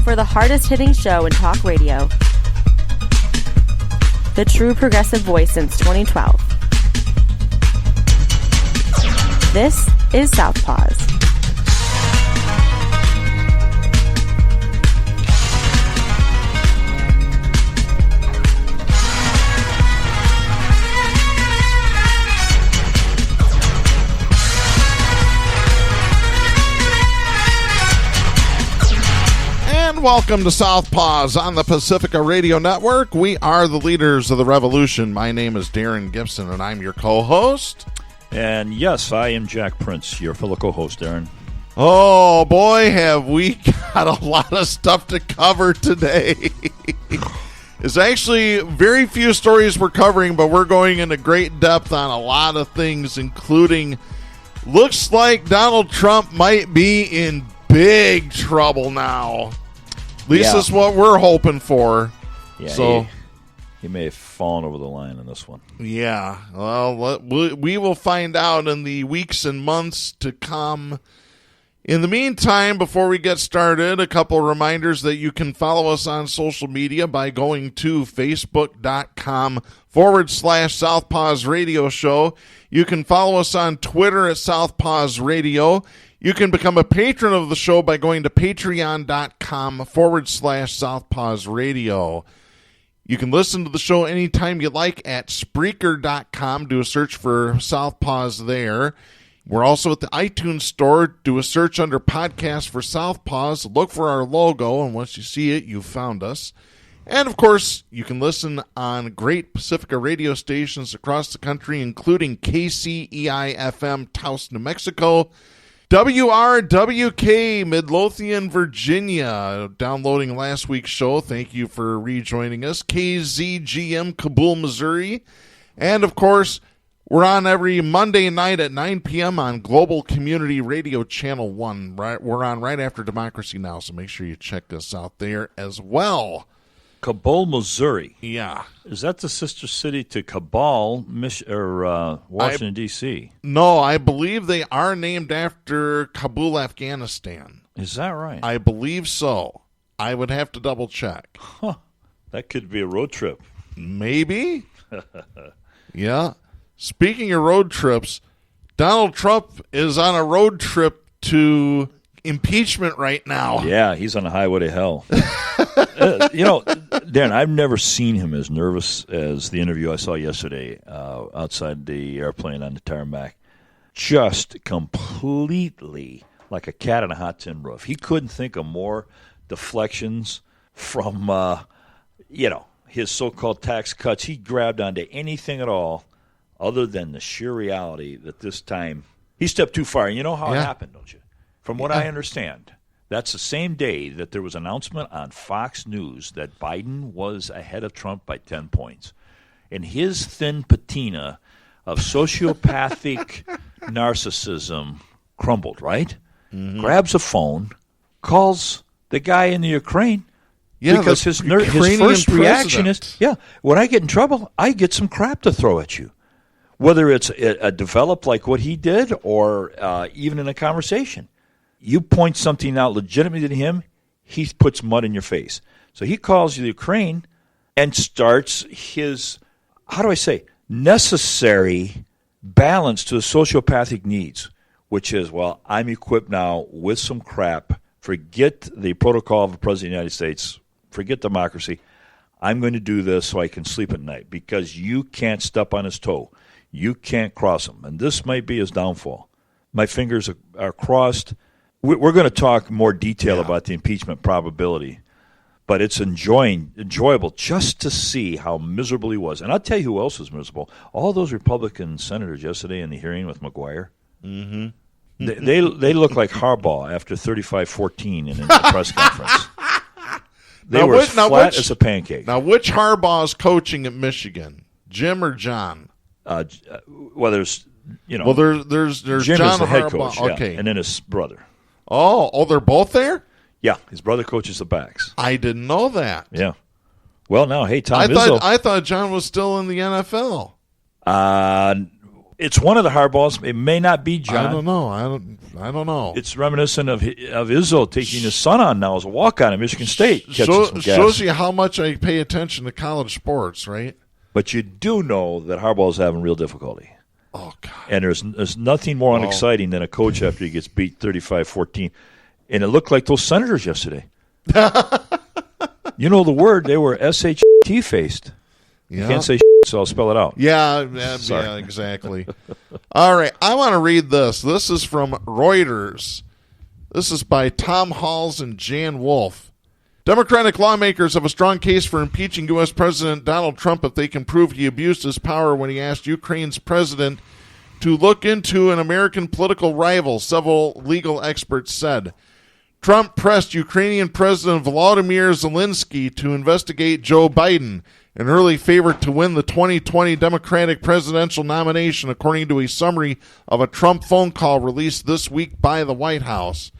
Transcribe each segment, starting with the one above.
for the hardest-hitting show in talk radio. The true progressive voice since 2012. This is Southpaws. Welcome to Southpaws on the Pacifica Radio Network. We are the leaders of the revolution. My name is Darren Gibson, and I'm your co-host. And yes, I am Jack Prince, your fellow co-host, Darren. Oh, boy, have we got a lot of stuff to cover today. It's actually very few stories we're covering, but we're going into great depth on a lot of things, including looks like Donald Trump might be in big trouble now. At least that's what we're hoping for. Yeah, so he may have fallen over the line on this one. Yeah, well, we will find out in the weeks and months to come. In the meantime, before we get started, a couple reminders that you can follow us on social media by going to facebook.com/Southpaws Radio Show. You can follow us on Twitter at Southpaws Radio. You can become a patron of the show by going to patreon.com/Southpaws Radio. You can listen to the show anytime you like at Spreaker.com. Do a search for Southpaws there. We're also at the iTunes Store. Do a search under Podcast for Southpaws. Look for our logo, and once you see it, you've found us. And, of course, you can listen on great Pacifica radio stations across the country, including KCEI-FM, Taos, New Mexico, WRWK, Midlothian, Virginia. Downloading last week's show. Thank you for rejoining us. KZGM, Kabul, Missouri. And, of course, we're on every Monday night at 9 p.m. on Global Community Radio Channel 1. We're on right after Democracy Now!, so make sure you check us out there as well. Kabul, Missouri. Yeah. Is that the sister city to Kabul, Washington, D.C.? No, I believe they are named after Kabul, Afghanistan. Is that right? I believe so. I would have to double check. Huh. That could be a road trip. Maybe. Yeah. Speaking of road trips, Donald Trump is on a road trip to impeachment right now. Yeah, he's on the highway to hell. Darren, I've never seen him as nervous as the interview I saw yesterday outside the airplane on the tarmac. Just completely like a cat on a hot tin roof. He couldn't think of more deflections from, his so-called tax cuts. He grabbed onto anything at all other than the sheer reality that this time he stepped too far. And you know how it happened, don't you? From what I understand, that's the same day that there was an announcement on Fox News that Biden was ahead of Trump by 10 points. And his thin patina of sociopathic narcissism crumbled, right? Mm-hmm. Grabs a phone, calls the guy in the Ukraine, because his first reaction is, when I get in trouble, I get some crap to throw at you. Whether it's a develop like what he did or even in a conversation. You point something out legitimately to him, he puts mud in your face. So he calls you the Ukraine and starts his, necessary balance to the sociopathic needs, which is, I'm equipped now with some crap. Forget the protocol of the President of the United States. Forget democracy. I'm going to do this so I can sleep at night because you can't step on his toe. You can't cross him. And this might be his downfall. My fingers are crossed. We're going to talk more detail about the impeachment probability, but it's enjoyable just to see how miserable he was. And I'll tell you who else was miserable. All those Republican senators yesterday in the hearing with McGuire, they look like Harbaugh after 35-14 in the press conference. They were as flat as a pancake. Now, which Harbaugh is coaching at Michigan, Jim or John? There's there's Jim John is the head Harbaugh. coach, Okay, and then his brother. Oh, they're both there? Yeah, his brother coaches the backs. I didn't know that. Yeah. Well, now, hey, Tom I Izzo. thought John was still in the NFL. It's one of the hardballs. It may not be, John. I don't know. I don't know. It's reminiscent of Izzo taking his son on now as a walk-on at Michigan State. Shows you how much I pay attention to college sports, right? But you do know that Harbaugh's having real difficulty. Oh, God. And there's nothing more unexciting than a coach after he gets beat 35-14. And it looked like those Senators yesterday. You know the word. They were SHT-faced. Yeah. You can't say so I'll spell it out. Yeah, exactly. All right, I want to read this. This is from Reuters. This is by Tom Halls and Jan Wolf. Democratic lawmakers have a strong case for impeaching U.S. President Donald Trump if they can prove he abused his power when he asked Ukraine's president to look into an American political rival, several legal experts said. Trump pressed Ukrainian President Volodymyr Zelensky to investigate Joe Biden, an early favorite to win the 2020 Democratic presidential nomination, according to a summary of a Trump phone call released this week by the White House.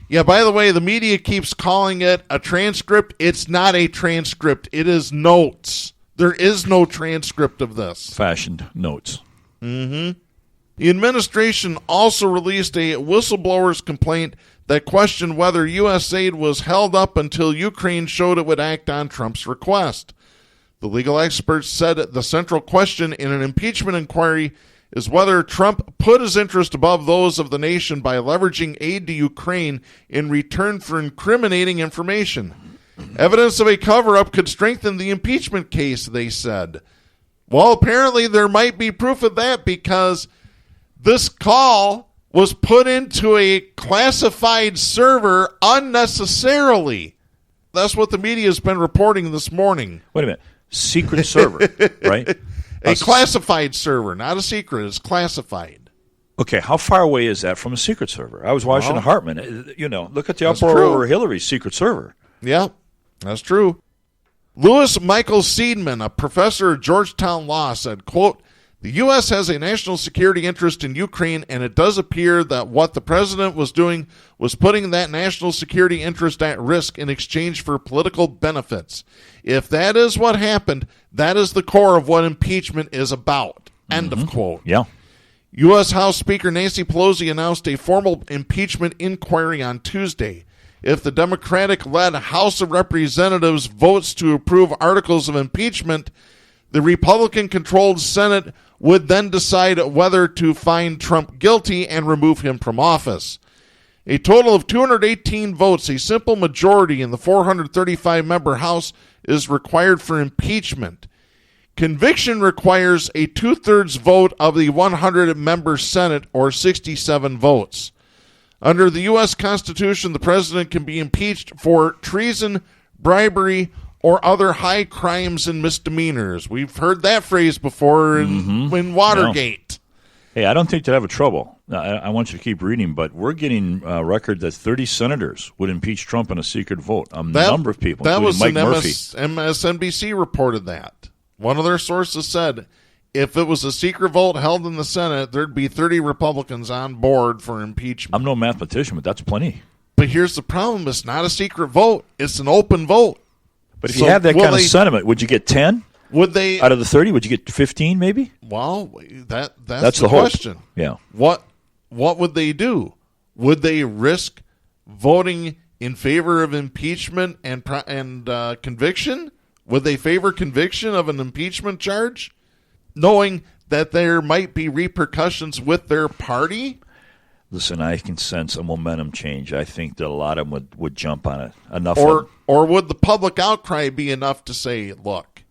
Yeah, by the way, the media keeps calling it a transcript. It's not a transcript. It is notes. There is no transcript of this. Fashioned notes. Mm-hmm. The administration also released a whistleblower's complaint that questioned whether U.S. aid was held up until Ukraine showed it would act on Trump's request. The legal experts said the central question in an impeachment inquiry is whether Trump put his interest above those of the nation by leveraging aid to Ukraine in return for incriminating information. Evidence of a cover-up could strengthen the impeachment case, they said. Well, apparently there might be proof of that because this call was put into a classified server unnecessarily. That's what the media has been reporting this morning. Wait a minute. Secret server, right? A classified server, not a secret. It's classified. Okay, how far away is that from a secret server? I was watching Hartman. You know, look at the uproar over Hillary's secret server. Yeah, that's true. Louis Michael Seidman, a professor at Georgetown Law, said, quote, "The U.S. has a national security interest in Ukraine, and it does appear that what the president was doing was putting that national security interest at risk in exchange for political benefits. If that is what happened, that is the core of what impeachment is about." End of quote. Yeah. U.S. House Speaker Nancy Pelosi announced a formal impeachment inquiry on Tuesday. If the Democratic-led House of Representatives votes to approve articles of impeachment, the Republican-controlled Senate would then decide whether to find Trump guilty and remove him from office. A total of 218 votes, a simple majority in the 435-member House, is required for impeachment. Conviction requires a two-thirds vote of the 100-member Senate, or 67 votes. Under the U.S. Constitution, the president can be impeached for treason, bribery, or other high crimes and misdemeanors. We've heard that phrase before in Watergate. Hey, I don't think they'd have a trouble. I want you to keep reading, but we're getting a record that 30 senators would impeach Trump in a secret vote. A number of people, that was Mike Murphy. MSNBC reported that. One of their sources said if it was a secret vote held in the Senate, there'd be 30 Republicans on board for impeachment. I'm no mathematician, but that's plenty. But here's the problem. It's not a secret vote. It's an open vote. But if you have that kind of sentiment, would you get 10? Would they out of the 30? Would you get 15 maybe? Well, that's the question. Hope. Yeah. What would they do? Would they risk voting in favor of impeachment and conviction? Would they favor conviction of an impeachment charge, knowing that there might be repercussions with their party? Listen, I can sense a momentum change. I think that a lot of them would jump on it. Or would the public outcry be enough to say, look,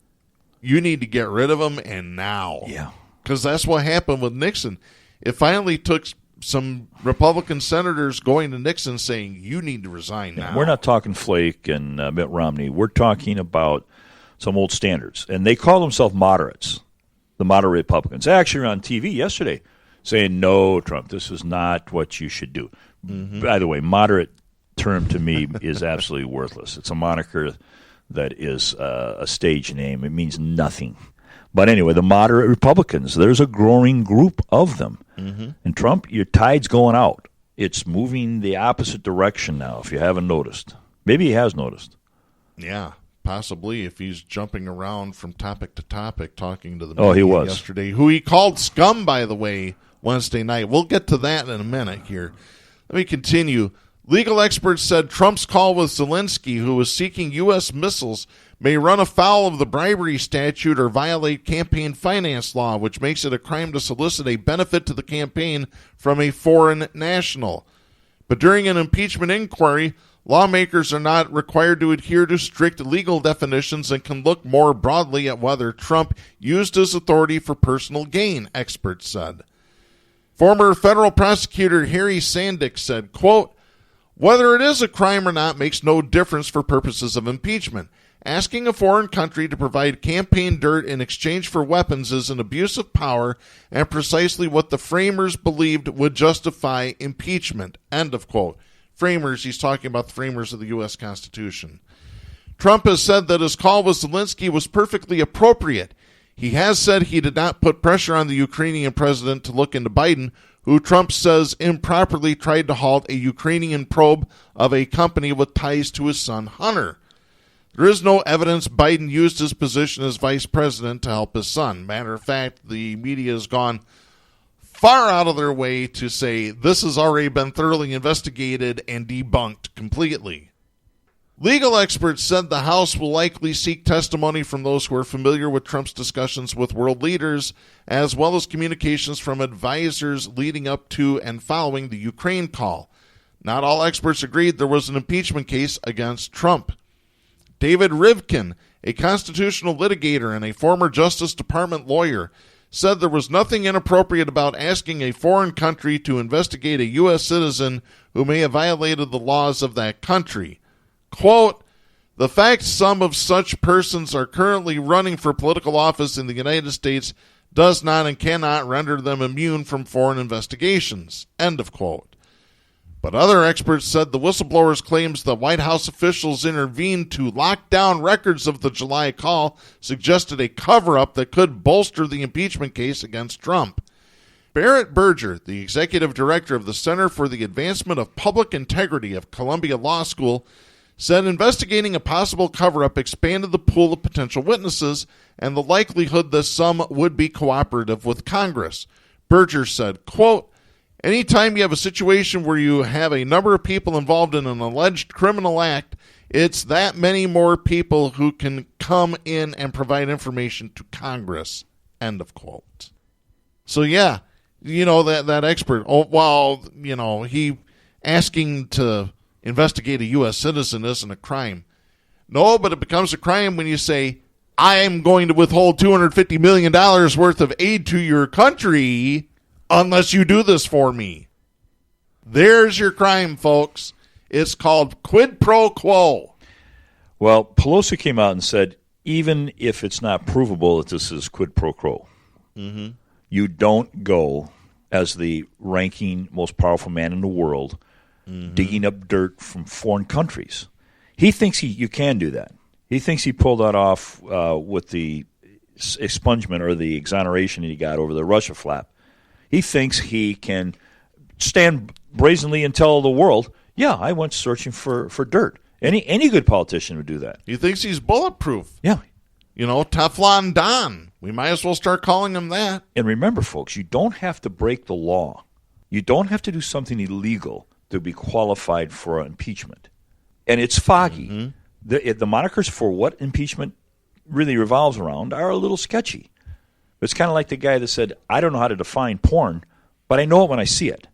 you need to get rid of him and now? Yeah. Because that's what happened with Nixon. It finally took some Republican senators going to Nixon saying, you need to resign now. We're not talking Flake and Mitt Romney. We're talking about some old standards. And they call themselves moderates, the moderate Republicans. They actually were on TV yesterday saying, no, Trump, this is not what you should do. Mm-hmm. By the way, moderate term to me is absolutely worthless. It's a moniker that is a stage name. It means nothing. But anyway, the moderate Republicans, there's a growing group of them. Mm-hmm. And Trump, your tide's going out. It's moving the opposite direction now, if you haven't noticed. Maybe he has noticed. Yeah, Possibly, if he's jumping around from topic to topic, talking to the media Oh, he was. yesterday, who he called scum, by the way, Wednesday night. We'll get to that in a minute here. Let me continue. Legal experts said Trump's call with Zelensky, who was seeking U.S. missiles, may run afoul of the bribery statute or violate campaign finance law, which makes it a crime to solicit a benefit to the campaign from a foreign national. But during an impeachment inquiry, lawmakers are not required to adhere to strict legal definitions and can look more broadly at whether Trump used his authority for personal gain, experts said. Former federal prosecutor Harry Sandick said, quote, "Whether it is a crime or not makes no difference for purposes of impeachment. Asking a foreign country to provide campaign dirt in exchange for weapons is an abuse of power and precisely what the framers believed would justify impeachment." End of quote. Framers, he's talking about the framers of the U.S. Constitution. Trump has said that his call with Zelensky was perfectly appropriate. He has said he did not put pressure on the Ukrainian president to look into Biden, who Trump says improperly tried to halt a Ukrainian probe of a company with ties to his son Hunter. There is no evidence Biden used his position as vice president to help his son. Matter of fact, the media has gone far out of their way to say this has already been thoroughly investigated and debunked completely. Legal experts said the House will likely seek testimony from those who are familiar with Trump's discussions with world leaders, as well as communications from advisors leading up to and following the Ukraine call. Not all experts agreed there was an impeachment case against Trump. David Rivkin, a constitutional litigator and a former Justice Department lawyer, said there was nothing inappropriate about asking a foreign country to investigate a U.S. citizen who may have violated the laws of that country. Quote, "The fact some of such persons are currently running for political office in the United States does not and cannot render them immune from foreign investigations." End of quote. But other experts said the whistleblower's claims that White House officials intervened to lock down records of the July call suggested a cover-up that could bolster the impeachment case against Trump. Barrett Berger, the executive director of the Center for the Advancement of Public Integrity of Columbia Law School, said investigating a possible cover-up expanded the pool of potential witnesses and the likelihood that some would be cooperative with Congress. Berger said, quote, "Anytime you have a situation where you have a number of people involved in an alleged criminal act, it's that many more people who can come in and provide information to Congress." End of quote. So yeah, that expert, he asking to investigate a U.S. citizen isn't a crime. No, but it becomes a crime when you say, I'm going to withhold $250 million worth of aid to your country unless you do this for me. There's your crime, folks. It's called quid pro quo. Well, Pelosi came out and said, even if it's not provable that this is quid pro quo, you don't go as the ranking, most powerful man in the world digging up dirt from foreign countries. He thinks you can do that. He thinks he pulled that off with the expungement or the exoneration he got over the Russia flap. He thinks he can stand brazenly and tell the world, yeah, I went searching for dirt. Any good politician would do that. He thinks he's bulletproof. Yeah. Teflon Don. We might as well start calling him that. And remember, folks, you don't have to break the law. You don't have to do something illegal to be qualified for impeachment. And it's foggy. The monikers for what impeachment really revolves around are a little sketchy. It's kind of like the guy that said, I don't know how to define porn, but I know it when I see it.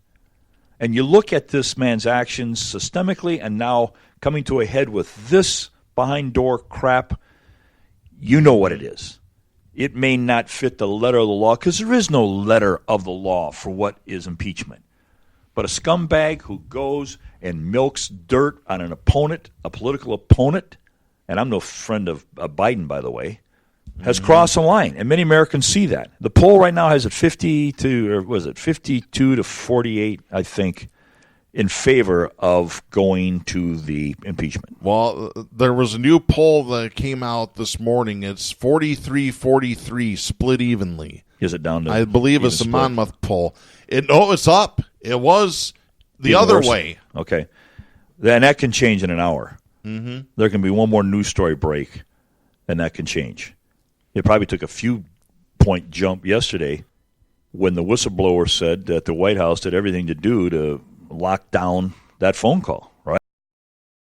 And you look at this man's actions systemically and now coming to a head with this behind-door crap, you know what it is. It may not fit the letter of the law because there is no letter of the law for what is impeachment. But a scumbag who goes and milks dirt on an opponent, a political opponent, and I'm no friend of Biden, by the way, has crossed the line, and many Americans see that. The poll right now has it 52 to 48, I think, in favor of going to the impeachment. Well, there was a new poll that came out this morning. It's 43-43, split evenly. Is it down to? I believe it's a Monmouth poll. It's up. It was the other way. Okay. And that can change in an hour. There can be one more news story break, and that can change. It probably took a few point jump yesterday when the whistleblower said that the White House did everything to do to lock down that phone call.